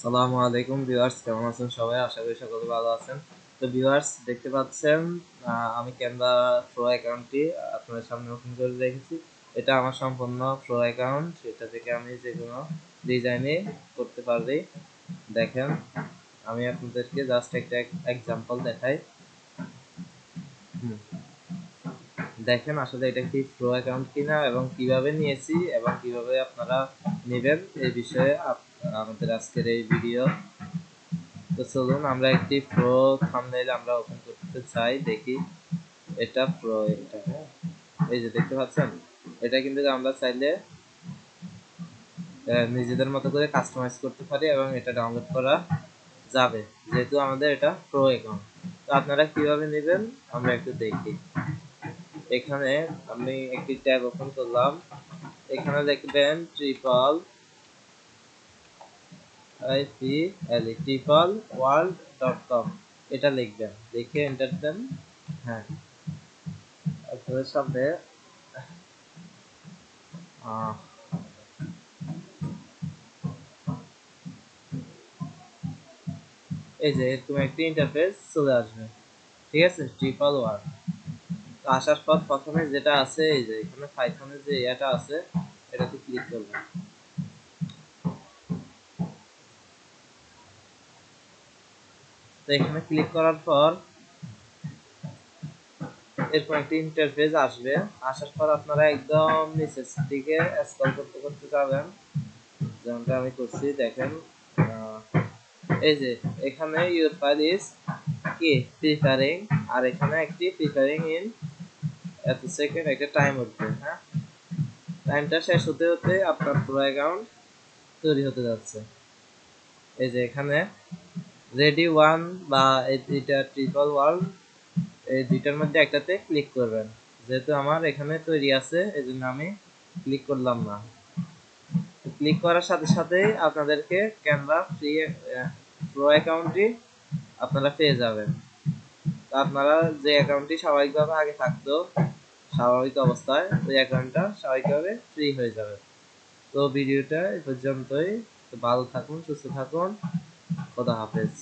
আসসালামু আলাইকুম ভিউয়ার্স, কেমন আছেন সবাই? আশা করি সকলে ভালো আছেন। তো ভিউয়ার্স, দেখতে পাচ্ছেন আমি ক্যানভা প্রো অ্যাকাউন্টটি আপনাদের সামনে ওপেন করে রেখেছি। এটা আমার সম্পূর্ণ প্রো অ্যাকাউন্ট। এটা থেকে আমি যে কোনো ডিজাইনে করতে পারি। দেখেন, আমি আপনাদেরকে জাস্ট একটা এক্সাম্পল দেখাই। দেখেন আসলে এটা কি প্রো অ্যাকাউন্ট কিনা এবং কিভাবে নিয়েছি এবং কিভাবে আপনারা নেবেন এই বিষয়ে আমাদের আজকের এই ভিডিও। তো চলুন আমরা একটি প্রো থাম্বনেইল আমরা ওপেন করতে চাই, দেখি এটা প্রো। এটা এই যে দেখতে পাচ্ছেন, এটা কিন্তু আমরা চাইলে নিজেদের মতো করে কাস্টমাইজ করতে পারি এবং এটা ডাউনলোড করা যাবে, যেহেতু আমাদের এটা প্রো অ্যাকাউন্ট। তো আপনারা কিভাবে নেবেন আমরা একটু দেখি। এখানে আমি একটি ট্যাব ওপেন করলাম। এখানে দেখবেন tripleworld.com, এটা লিখবেন, লিখে এন্টার দেন। হ্যাঁ, আপনাদের সামনে এই যে এরকম একটি ইন্টারফেস চলে আসবে। ঠিক আছে, ট্রিপল ওয়ার। তো আসার পর প্রথমে যেটা আছে, এই যে এখানে পাইথনের যে এটা আছে, এটাতে ক্লিক করবেন। তো এখানে ক্লিক করার পর এরকম একটি ইন্টারফেস আসবে। আসার পর আপনারা একদম নিচের দিকে স্ক্রল করতে করতে যাবেন, যেমনটা আমি করছি। দেখেন এই যে এখানে ইউর ফাইল ইজ কি প্রিপারিং, আর এখানে একটি প্রিপারিং ইন এত সেকেন্ড একটা টাইম উঠবে। হ্যাঁ, টাইমটা শেষ হতে হতে আপনার প্রো অ্যাকাউন্ট তৈরি হতে যাচ্ছে। এই যে এখানে রেডি ওয়ান বা এটা ট্রিপল ওয়ার্ল্ড, এই দুইটার মধ্যে একটাতে ক্লিক করবেন। যেহেতু আমার এখানে তৈরি আছে এই জন্য আমি ক্লিক করলাম না। ক্লিক করার সাথে সাথেই আপনাদেরকে ক্যানভা ফ্রি প্রো অ্যাকাউন্টটি আপনারা পেয়ে যাবেন। তো আপনারা যে অ্যাকাউন্টটি স্বাভাবিকভাবে আগে থাকতো, স্বাভাবিক অবস্থায়, ওই অ্যাকাউন্টটা স্বাভাবিকভাবে ফ্রি হয়ে যাবে। তো ভিডিওটা এই পর্যন্তই। তো ভালো থাকুন, সুস্থ থাকুন, খোদা হাফেজ।